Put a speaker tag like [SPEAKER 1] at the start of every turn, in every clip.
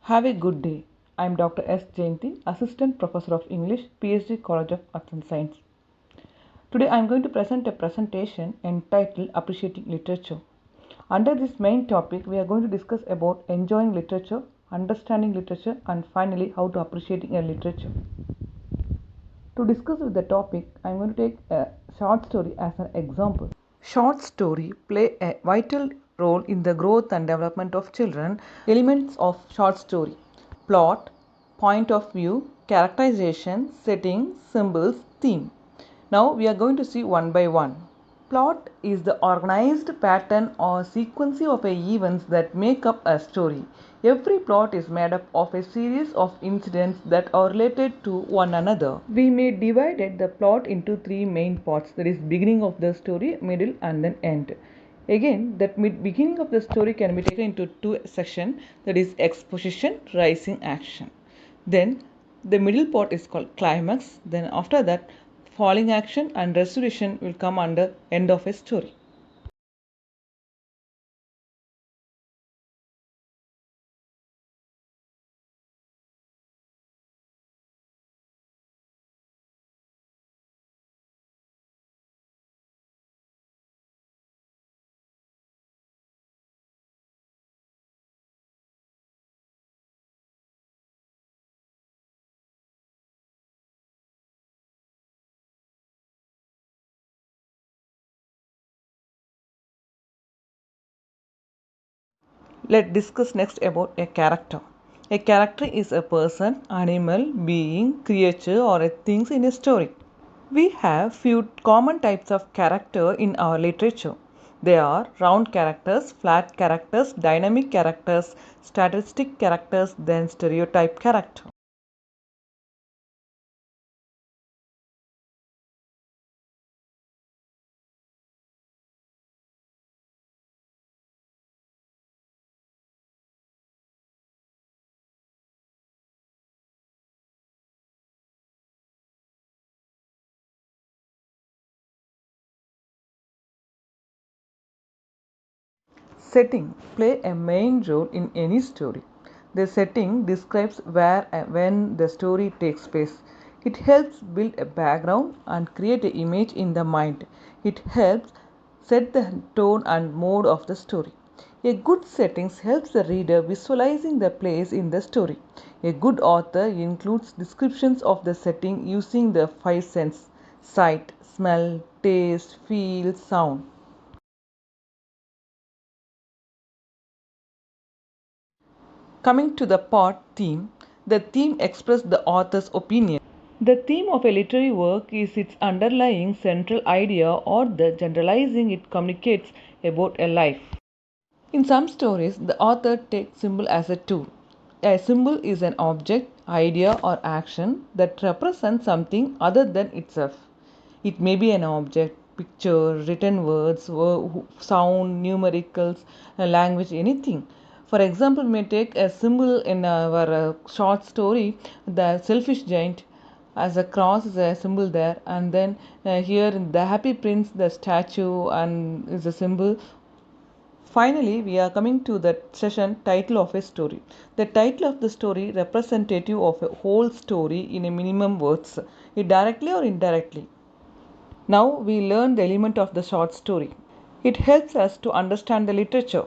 [SPEAKER 1] Have a good day. I am Dr. S. Jayanti, Assistant Professor of English, PhD College of Arts and Science. Today I am going to present a presentation entitled Appreciating Literature. Under this main topic, we are going to discuss about enjoying literature, understanding literature, and finally how to appreciating a literature. To discuss with the topic, I am going to take a short story as an example. Short story play a vital role in the growth and development of children. Elements of short story: plot, point of view, characterization, setting, symbols, theme. Now we are going to see one by one. Plot is the organized pattern or sequence of events that make up a story. Every plot is made up of a series of incidents that are related to one another. We may divide the plot into three main parts, that is beginning of the story, middle and then end. Again, that beginning of the story can be taken into two sections, that is exposition, rising action. Then the middle part is called climax. Then after that, falling action and resolution will come under end of a story. Let's discuss next about a character. A character is a person, animal, being, creature or a things in a story. We have few common types of character in our literature. They are round characters, flat characters, dynamic characters, statistic characters, then stereotype character. Setting play a main role in any story. The setting describes where and when the story takes place. It helps build a background and create an image in the mind. It helps set the tone and mood of the story. A good setting helps the reader visualizing the place in the story. A good author includes descriptions of the setting using the five senses: sight, smell, taste, feel, sound. Coming to the part theme, the theme expresses the author's opinion. The theme of a literary work is its underlying central idea or the generalizing it communicates about a life. In some stories, the author takes symbol as a tool. A symbol is an object, idea, or action that represents something other than itself. It may be an object, picture, written words, sound, numericals, language, anything. For example, we may take a symbol in our short story, the selfish giant, as a cross is a symbol there, and then here in the happy prince, the statue and is a symbol. Finally, we are coming to the session title of a story. The title of the story representative of a whole story in a minimum words, directly or indirectly. Now we learn the element of the short story. It helps us to understand the literature.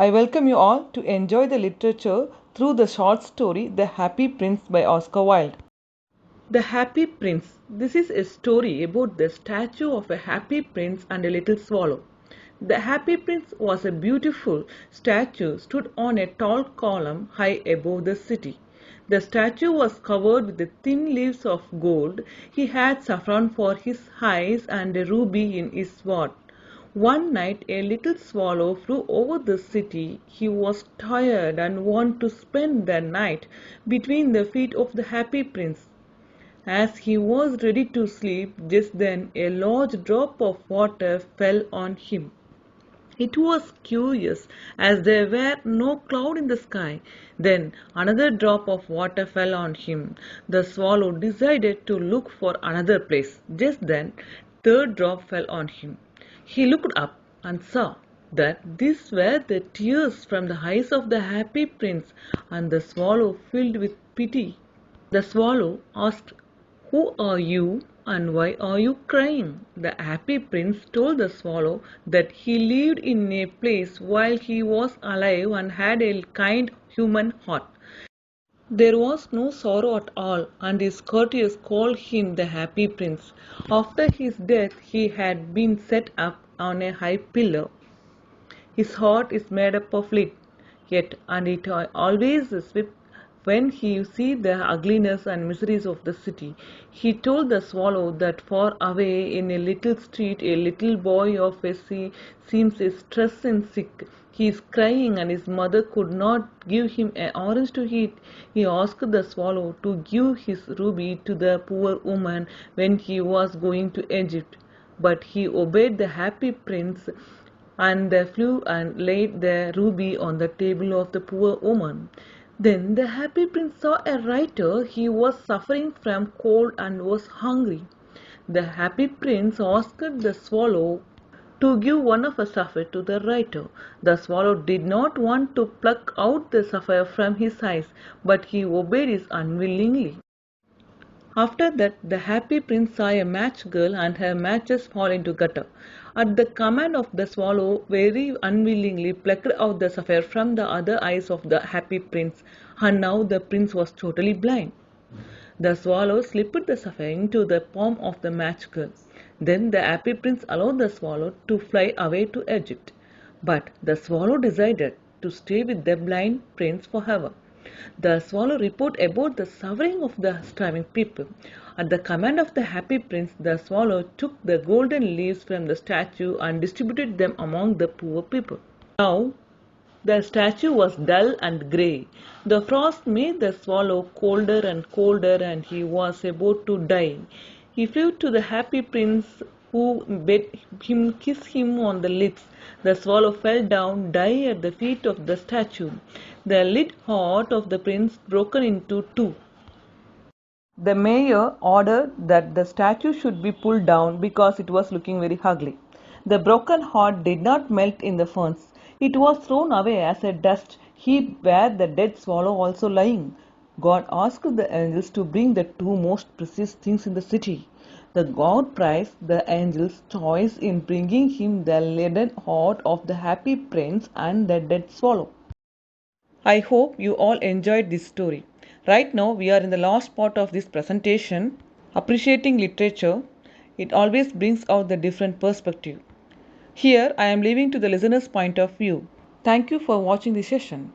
[SPEAKER 1] I welcome you all to enjoy the literature through the short story The Happy Prince by Oscar Wilde. The Happy Prince. This is a story about the statue of a happy prince and a little swallow. The Happy Prince was a beautiful statue stood on a tall column high above the city. The statue was covered with the thin leaves of gold. He had saffron for his eyes and a ruby in his sword. One night a little swallow flew over the city. He was tired and wanted to spend the night between the feet of the Happy Prince. As he was ready to sleep, just then a large drop of water fell on him. It was curious, as there were no cloud in the sky. Then another drop of water fell on him. The swallow decided to look for another place. Just then, third drop fell on him. He looked up and saw that these were the tears from the eyes of the happy prince, and the swallow filled with pity. The swallow asked, "Who are you, and why are you crying?" The happy prince told the swallow that he lived in a place while he was alive and had a kind human heart. There was no sorrow at all, and his courtiers called him the happy prince. After his death, he had been set up on a high pillar. His heart is made up of lead, yet, and it always swept when he see the ugliness and miseries of the city. He told the swallow that far away in a little street a little boy of a sea seems distressed and sick. He is crying, and his mother could not give him an orange to eat. He asked the swallow to give his ruby to the poor woman when he was going to Egypt. But he obeyed the happy prince, and they flew and laid the ruby on the table of the poor woman. Then the happy prince saw a writer. He was suffering from cold and was hungry. The happy prince asked the swallow to give one of a sapphire to the writer. The swallow did not want to pluck out the sapphire from his eyes, but he obeyed it unwillingly. After that, the happy prince saw a match girl and her matches fall into gutter. At the command of the swallow, very unwillingly plucked out the sapphire from the other eyes of the happy prince, and now the prince was totally blind. The swallow slipped the sapphire into the palm of the match girl. Then the happy prince allowed the swallow to fly away to Egypt. But the swallow decided to stay with the blind prince forever. The swallow reported about the suffering of the starving people. At the command of the happy prince, the swallow took the golden leaves from the statue and distributed them among the poor people. Now the statue was dull and grey. The frost made the swallow colder and colder, and he was about to die. He flew to the happy prince, who bade him kiss him on the lips. The swallow fell down, died at the feet of the statue. The little heart of the prince broken into two. The mayor ordered that the statue should be pulled down because it was looking very ugly. The broken heart did not melt in the furnace. It was thrown away as a dust heap where the dead swallow also lying. God asked the angels to bring the two most precious things in the city. The God praised the angels' choice in bringing him the leaden heart of the happy prince and the dead swallow. I hope you all enjoyed this story. Right now, we are in the last part of this presentation. Appreciating literature, it always brings out the different perspective. Here, I am leaving to the listener's point of view. Thank you for watching the session.